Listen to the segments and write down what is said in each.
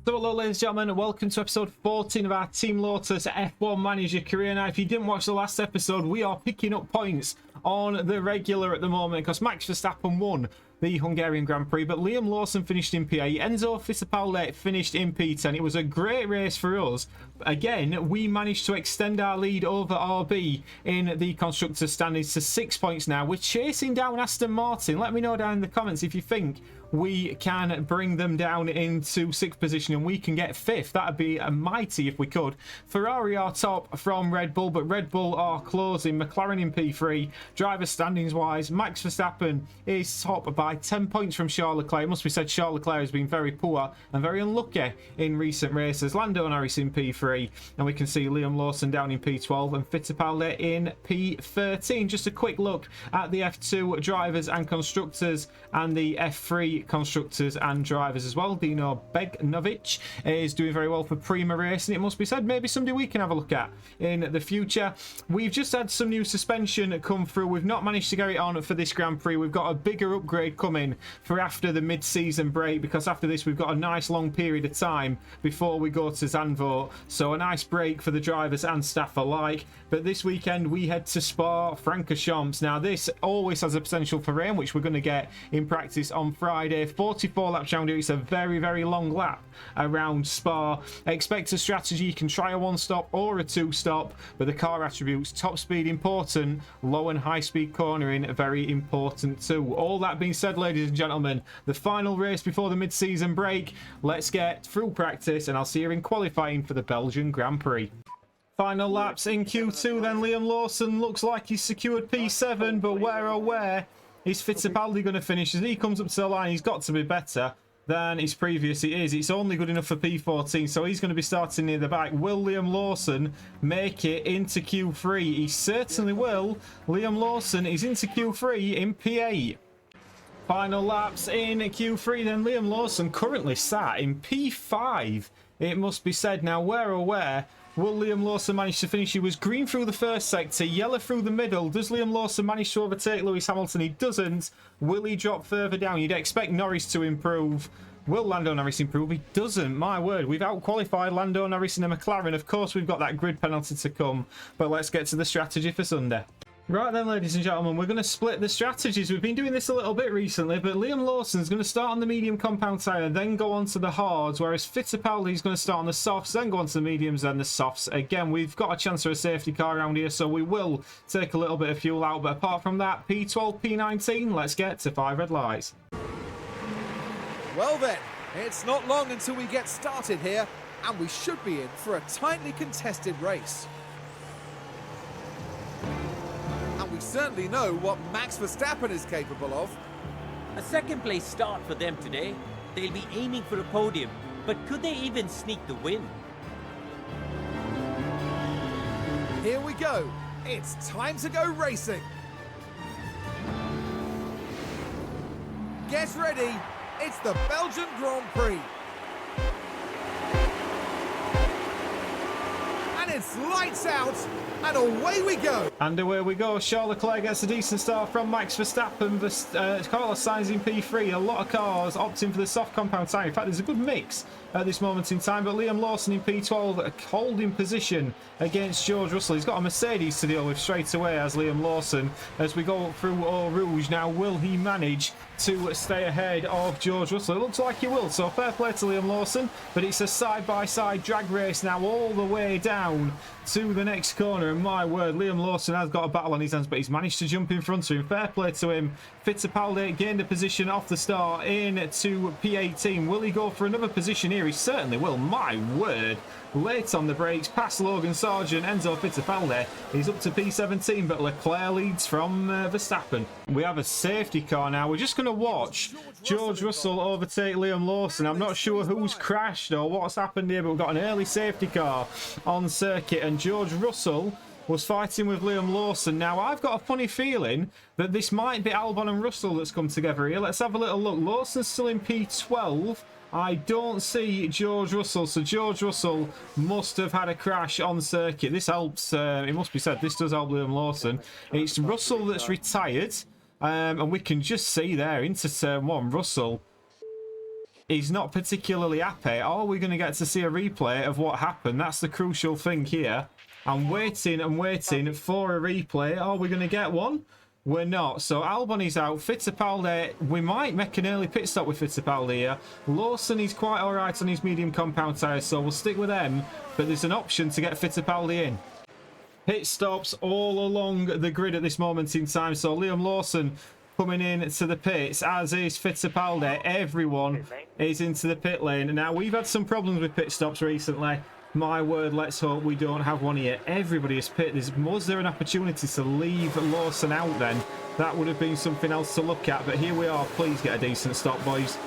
So hello ladies and gentlemen, welcome to episode 14 of our Team Lotus F1 Manager career. Now if you didn't watch the last episode, we are picking up points on the regular at the moment because Max Verstappen won the Hungarian Grand Prix, but Liam Lawson finished in P8, Enzo Fittipaldi finished in P10. It was a great race for us. Again, we managed to extend our lead over RB in the Constructors' standings to 6 points now. We're chasing down Aston Martin. Let me know down in the comments if you think we can bring them down into 6th position and we can get 5th. That'd be a mighty if we could. Ferrari are top from Red Bull, but Red Bull are closing. McLaren in P3. Driver standings wise, Max Verstappen is top by 10 points from Charles Leclerc. It must be said Charles Leclerc has been very poor and very unlucky in recent races. Lando Norris in P3, and we can see Liam Lawson down in P12 and Fittipaldi in P13. Just a quick look at the F2 drivers and constructors and the F3 constructors and drivers as well. Dino Begnovic is doing very well for Prima Racing. It must be said, maybe somebody we can have a look at in the future. We've just had some new suspension come through. We've not managed to get it on for this Grand Prix. We've got a bigger upgrade coming for after the mid-season break, because after this we've got a nice long period of time before we go to Zandvoort, so a nice break for the drivers and staff alike. But this weekend we head to Spa-Francorchamps. Now this always has a potential for rain, which we're going to get in practice on Friday. 44 laps around here. It's a very long lap around Spa. Expect a strategy. You can try a 1-stop or a 2-stop, but the car attributes: top speed important, low and high speed cornering very important too. All that being said, ladies and gentlemen, the final race before the mid-season break. Let's get through practice and I'll see you in qualifying for the Belgian Grand Prix. Final laps in Q2 then. Liam Lawson looks like he's secured P7, but where oh where is Fittipaldi going to finish? As he comes up to the line, he's got to be better than his previous. It is. It's only good enough for P14, so he's going to be starting near the back. Will Liam Lawson make it into Q3? He certainly will. Liam Lawson is into Q3 in P8. Final laps in Q3 then. Liam Lawson currently sat in P5. It must be said. Now where oh where will Liam Lawson manage to finish? He was green through the first sector, yellow through the middle. Does Liam Lawson manage to overtake Lewis Hamilton? He doesn't. Will he drop further down? You'd expect Norris to improve. Will Lando Norris improve? He doesn't. My word, we've out-qualified Lando Norris in a McLaren. Of course, we've got that grid penalty to come. But let's get to the strategy for Sunday. Right then, ladies and gentlemen, we're going to split the strategies. We've been doing this a little bit recently, but Liam Lawson's going to start on the medium compound tyre, then go on to the hards, whereas Fittipaldi's going to start on the softs, then go on to the mediums, then the softs. Again, we've got a chance for a safety car around here, so we will take a little bit of fuel out, but apart from that, P12, P19, let's get to 5 red lights. Well then, it's not long until we get started here, and we should be in for a tightly contested race. We certainly know what Max Verstappen is capable of. A second place start for them today. They'll be aiming for a podium, but could they even sneak the win? Here we go. It's time to go racing. Get ready. It's the Belgian Grand Prix. And it's lights out, and away we go. And away we go. Charles Leclerc gets a decent start from Max Verstappen. Carlos Sainz in P3. A lot of cars opting for the soft compound tyre. In fact, there's a good mix at this moment in time. But Liam Lawson in P12, a holding position against George Russell. He's got a Mercedes to deal with straight away as Liam Lawson. As we go through Eau Rouge now, will he manage to stay ahead of George Russell? It looks like he will, so fair play to Liam Lawson. But it's a side-by-side drag race now all the way down to the next corner, and my word, Liam Lawson has got a battle on his hands, but he's managed to jump in front of him. Fair play to him. Fittipaldi gained a position off the start into P18. Will he go for another position here? He certainly will. My word. Late on the brakes, past Logan Sargent. Enzo Fittipaldi is up to P17, but Leclerc leads from Verstappen. We have a safety car now. We're just going to watch George Russell overtake Liam Lawson. I'm not sure who's crashed or what's happened here, but we've got an early safety car on circuit, and George Russell was fighting with Liam Lawson. Now, I've got a funny feeling that this might be Albon and Russell that's come together here. Let's have a little look. Lawson's still in P12. I don't see George Russell, so George Russell must have had a crash on circuit. This helps, it must be said, this does help Liam Lawson. It's Russell that's retired, and we can just see there into turn 1, Russell he's not particularly happy. Are we going to get to see a replay of what happened? That's the crucial thing here. I'm waiting and waiting for a replay. Are we going to get one? We're not. So Albon is out. Fittipaldi, we might make an early pit stop with Fittipaldi here. Lawson is quite all right on his medium compound tyres, so we'll stick with them. But there's an option to get Fittipaldi in. Pit stops all along the grid at this moment in time. So Liam Lawson coming in to the pits, as is Fittipaldi. Everyone is into the pit lane. Now, we've had some problems with pit stops recently. My word, let's hope we don't have one here. Everybody is pit. Was there an opportunity to leave Lawson out then? That would have been something else to look at. But here we are. Please get a decent stop, boys.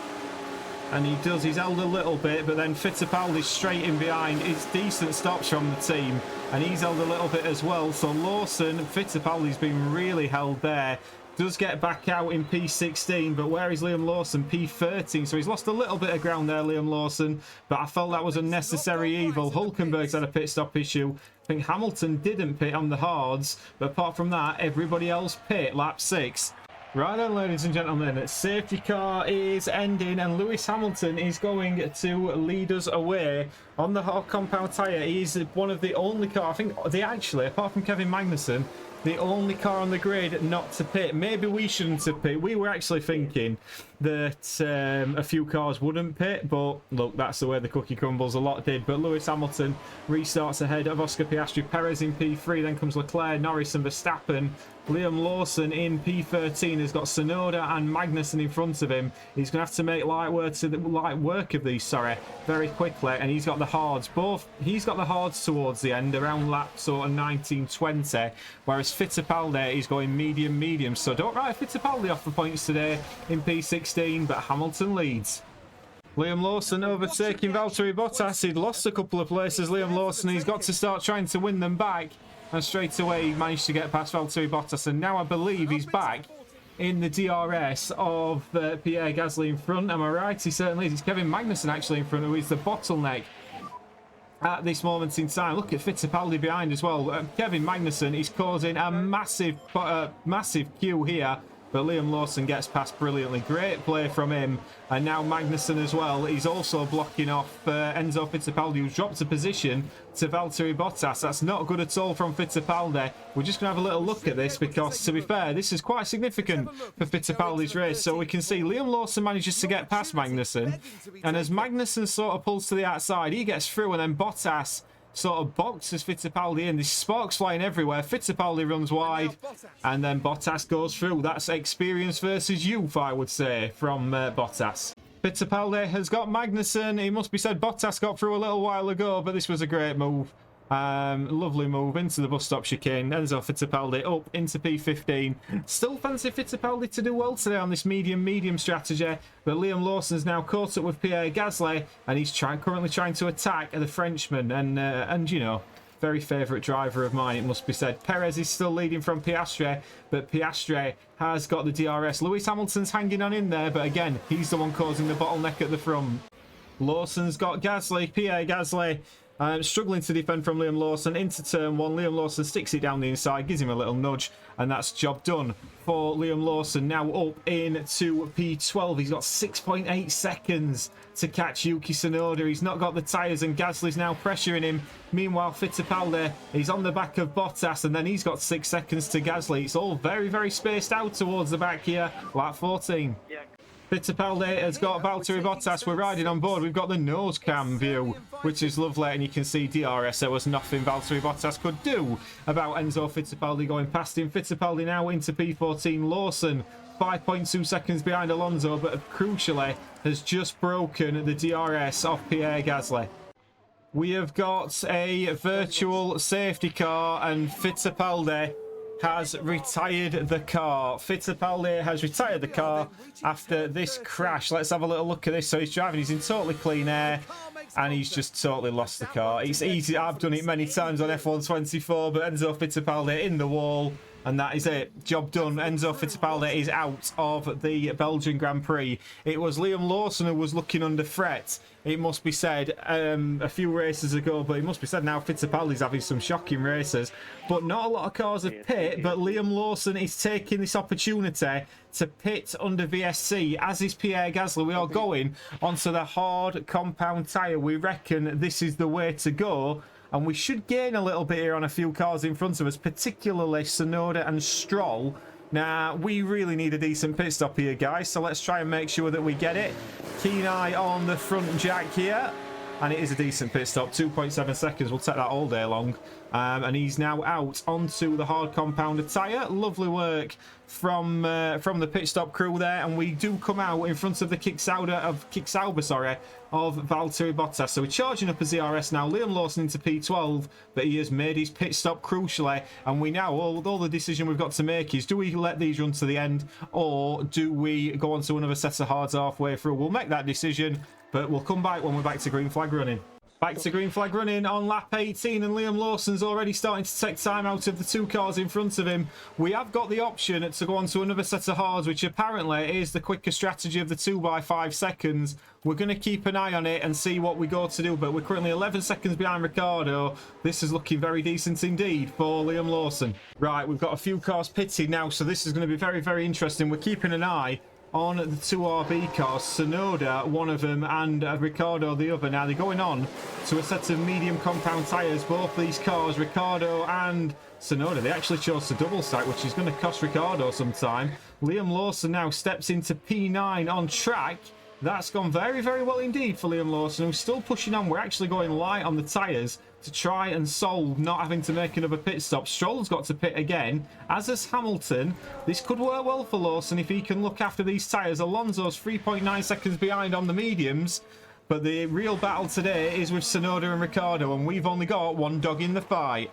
And he does. He's held a little bit, but then Fittipaldi's straight in behind. It's decent stops from the team. And he's held a little bit as well. So Lawson, Fittipaldi's been really held there. Does get back out in P16, but where is Liam Lawson? P13, so he's lost a little bit of ground there, Liam Lawson, but I felt that was unnecessary evil. Hulkenberg's had a pit stop issue. I think Hamilton didn't pit on the hards, but apart from that, everybody else pit, lap 6. Right then, ladies and gentlemen, safety car is ending and Lewis Hamilton is going to lead us away on the hard compound tyre. He's one of the only car, I think, they actually, apart from Kevin Magnussen, the only car on the grid not to pit. Maybe we shouldn't have pit. We were actually thinking that a few cars wouldn't pit, but look, that's the way the cookie crumbles. A lot did, but Lewis Hamilton restarts ahead of Oscar Piastri. Perez in P3, then comes Leclerc, Norris and Verstappen. Liam Lawson in P13 has got Tsunoda and Magnussen in front of him. He's going to have to make light work of these, very quickly, and he's got the hards. He's got the hards towards the end, around lap sort of 19-20, whereas Fittipaldi is going medium. So don't write Fittipaldi off for points today in P16, but Hamilton leads. Liam Lawson overtaking Valtteri Bottas. He'd lost a couple of places, Liam Lawson. He's got to start trying to win them back. And straight away he managed to get past Valtteri Bottas. And now I believe he's back in the DRS of Pierre Gasly in front. Am I right? He certainly is. It's Kevin Magnussen actually in front, who is the bottleneck at this moment in time. Look at Fittipaldi behind as well. Kevin Magnussen is causing a massive queue here. But Liam Lawson gets past brilliantly. Great play from him. And now Magnussen as well. He's also blocking off Enzo Fittipaldi, who's dropped a position to Valtteri Bottas. That's not good at all from Fittipaldi. We're just going to have a little look at this because, to be fair, this is quite significant for Fittipaldi's race. So we can see Liam Lawson manages to get past Magnussen. And as Magnussen sort of pulls to the outside, he gets through, and then Bottas sort of boxes Fittipaldi in. There's sparks flying everywhere. Fittipaldi runs wide, and then Bottas goes through. That's experience versus youth, I would say, from Bottas. Fittipaldi has got Magnussen. It must be said Bottas got through a little while ago, but this was a great move. Lovely move into the bus stop chicane. Enzo Fittipaldi up into P15. Still fancy Fittipaldi to do well today on this medium strategy, but Liam Lawson's now caught up with Pierre Gasly, and he's currently trying to attack the Frenchman, and you know, very favourite driver of mine, it must be said. Perez is still leading from Piastri, but Piastri has got the DRS. Lewis Hamilton's hanging on in there, but again, he's the one causing the bottleneck at the front. Lawson's got Gasly, Pierre Gasly, struggling to defend from Liam Lawson into turn 1. Liam Lawson sticks it down the inside, gives him a little nudge, and that's job done for Liam Lawson. Now up into P12. He's got 6.8 seconds to catch Yuki Tsunoda. He's not got the tyres, and Gasly's now pressuring him. Meanwhile, Fittipaldi, he's on the back of Bottas, and then he's got 6 seconds to Gasly. It's all very spaced out towards the back here. Lap 14. Yeah. Fittipaldi has got Valtteri Bottas. We're riding on board. We've got the nose cam view, which is lovely, and you can see DRS. There was nothing Valtteri Bottas could do about Enzo Fittipaldi going past him. Fittipaldi now into P14. Lawson 5.2 seconds behind Alonso, but crucially has just broken the DRS of Pierre Gasly. We have got a virtual safety car, and Fittipaldi has retired the car. Fittipaldi has retired the car after this crash. Let's have a little look at this. So he's driving, he's in totally clean air, and he's just totally lost the car. It's easy, I've done it many times on F1 24, but Enzo Fittipaldi in the wall. And that is it. Job done. Enzo Fittipaldi is out of the Belgian Grand Prix. It was Liam Lawson who was looking under threat, it must be said, a few races ago. But it must be said now Fittipaldi's having some shocking races. But not a lot of cars have pit. But Liam Lawson is taking this opportunity to pit under VSC, as is Pierre Gasly. We are going onto the hard compound tyre. We reckon this is the way to go. And we should gain a little bit here on a few cars in front of us, particularly Tsunoda and Stroll. Now, we really need a decent pit stop here, guys. So let's try and make sure that we get it. Keen eye on the front jack here. And it is a decent pit stop, 2.7 seconds. We'll take that all day long. And he's now out onto the hard compound tyre. Lovely work from the pit stop crew there. And we do come out in front of the Kicksauber of Valtteri Bottas. So we're charging up a ZRS now. Liam Lawson into P12, but he has made his pit stop crucially. And we now, all the decision we've got to make is, do we let these run to the end, or do we go on to another set of hards halfway through? We'll make that decision, but we'll come back when we're back to green flag running. Back to green flag running on lap 18, and Liam Lawson's already starting to take time out of the two cars in front of him. We have got the option to go on to another set of hards, which apparently is the quicker strategy of the 2x5 seconds. We're going to keep an eye on it and see what we go to do, but we're currently 11 seconds behind Ricciardo. This is looking very decent indeed for Liam Lawson. Right, we've got a few cars pitted now, so this is going to be very, very interesting. We're keeping an eye on the two RB cars, Tsunoda, one of them, and Ricciardo, the other. Now, they're going on to a set of medium compound tyres. Both these cars, Ricciardo and Tsunoda, they actually chose to double stack, which is going to cost Ricciardo some time. Liam Lawson now steps into P9 on track. That's gone very, very well indeed for Liam Lawson, who's still pushing on. We're actually going light on the tyres to try and solve not having to make another pit stop. Stroll's got to pit again, as has Hamilton. This could work well for Lawson if he can look after these tyres. Alonso's 3.9 seconds behind on the mediums, but the real battle today is with Tsunoda and Ricciardo, and we've only got one dog in the fight.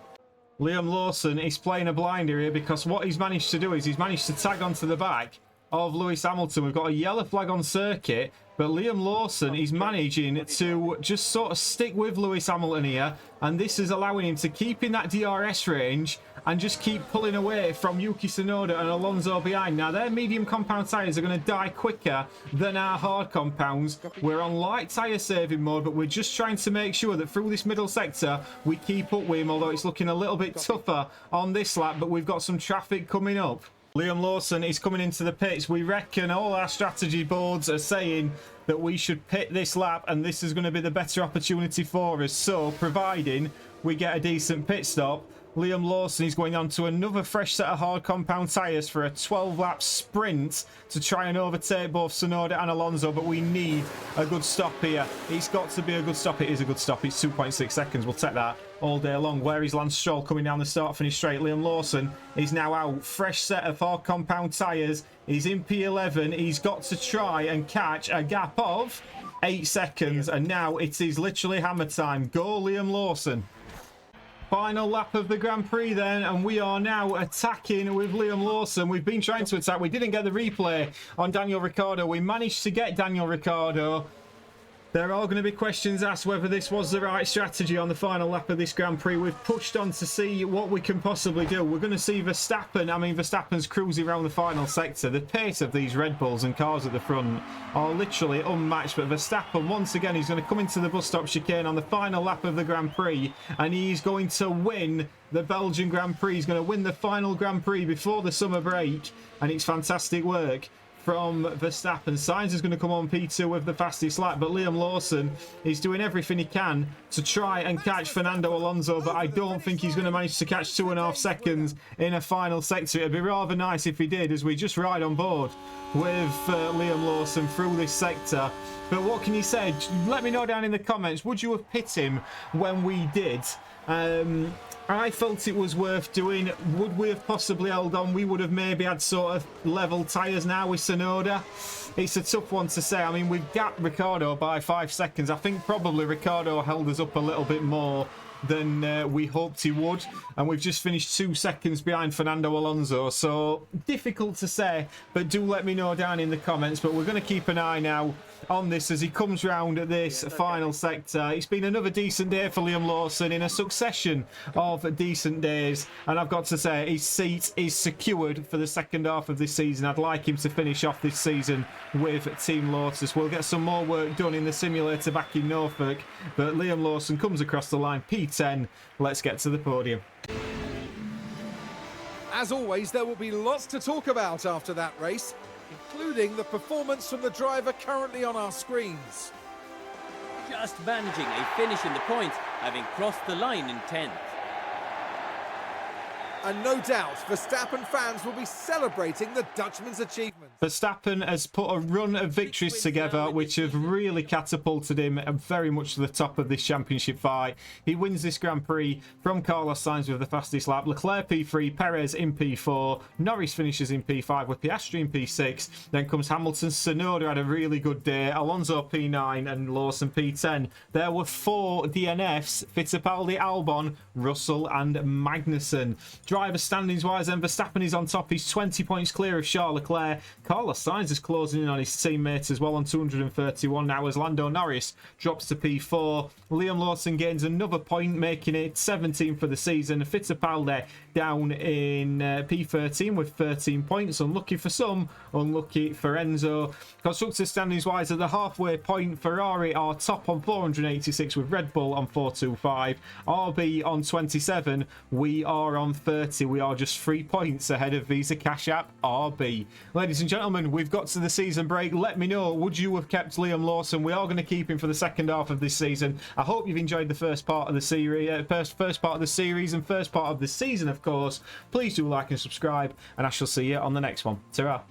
Liam Lawson is playing a blinder here, because what he's managed to do is he's managed to tag onto the back of Lewis Hamilton. We've got a yellow flag on circuit, but Liam Lawson is managing to just sort of stick with Lewis Hamilton here, and this is allowing him to keep in that DRS range and just keep pulling away from Yuki Tsunoda and Alonso behind. Now, their medium compound tyres are going to die quicker than our hard compounds. We're on light tyre saving mode, but we're just trying to make sure that through this middle sector we keep up with him, although it's looking a little bit tougher on this lap, but we've got some traffic coming up. Liam Lawson is coming into the pits. We reckon all our strategy boards are saying that we should pit this lap, and this is going to be the better opportunity for us. So, providing we get a decent pit stop, Liam Lawson is going on to another fresh set of hard compound tyres for a 12-lap sprint to try and overtake both Tsunoda and Alonso, but we need a good stop here. It's got to be a good stop. It is a good stop. It's 2.6 seconds. We'll take that all day long. Where is Lance Stroll coming down the start-finish straight? Liam Lawson is now out. Fresh set of hard compound tyres. He's in P11. He's got to try and catch a gap of 8 seconds, and now it is literally hammer time. Go, Liam Lawson. Final lap of the Grand Prix then, and we are now attacking with Liam Lawson. We've been trying to attack. We didn't get the replay on Daniel Ricciardo. We managed to get Daniel Ricciardo. There are going to be questions asked whether this was the right strategy on the final lap of this Grand Prix. We've pushed on to see what we can possibly do. We're going to see Verstappen. I mean, Verstappen's cruising around the final sector. The pace of these Red Bulls and cars at the front are literally unmatched. But Verstappen, once again, he's going to come into the bus stop chicane on the final lap of the Grand Prix, and he's going to win the Belgian Grand Prix. He's going to win the final Grand Prix before the summer break, and it's fantastic work from Verstappen. Sainz is going to come on P2 with the fastest lap, but Liam Lawson is doing everything he can to try and catch Fernando Alonso, but I don't think he's going to manage to catch 2.5 seconds in a final sector. It'd be rather nice if he did, as we just ride on board with Liam Lawson through this sector. But what can you say? Let me know down in the comments. Would you have pit him when we did? I felt it was worth doing. Would we have possibly held on? We would have maybe had sort of level tyres now with Tsunoda. it's a tough one to say. I mean, we've gapped Ricciardo by 5 seconds. I think probably Ricciardo held us up a little bit more than we hoped he would, and we've just finished 2 seconds behind Fernando Alonso, so difficult to say, but do let me know down in the comments. But we're going to keep an eye now on this as he comes round at this final sector. It's been another decent day for Liam Lawson in a succession of decent days, and I've got to say his seat is secured for the second half of this season. I'd like him to finish off this season with Team Lotus. We'll get some more work done in the simulator back in Norfolk, but Liam Lawson comes across the line, P10. Let's get to the podium. As always, there will be lots to talk about after that race, including the performance from the driver currently on our screens. Just managing a finish in the points, having crossed the line in 10th. And no doubt, Verstappen fans will be celebrating the Dutchman's achievement. Verstappen has put a run of victories together which have really catapulted him very much to the top of this championship fight. He wins this Grand Prix from Carlos Sainz with the fastest lap. Leclerc P3, Perez in P4, Norris finishes in P5 with Piastri in P6. Then comes Hamilton, Tsunoda had a really good day, Alonso P9 and Lawson P10. There were 4 DNFs, Fittipaldi, Albon, Russell and Magnussen. Driver standings wise, then Verstappen is on top. He's 20 points clear of Charles Leclerc. Carlos Sainz is closing in on his teammates as well on 231 now as Lando Norris drops to P4. Liam Lawson gains another point, making it 17 for the season. Fittipaldi down in P13 with 13 points. Unlucky for some, unlucky for Enzo. Constructor standings wise, at the halfway point, Ferrari are top on 486 with Red Bull on 425. RB on 27. We are on 30. We are just 3 points ahead of Visa Cash App RB. Ladies and gentlemen, we've got to the season break. Let me know, would you have kept Liam Lawson? We are going to keep him for the second half of this season. I hope you've enjoyed the first part of the series, first part of the series and first part of the season, of course. Please do like and subscribe, and I shall see you on the next one. Ta-ra.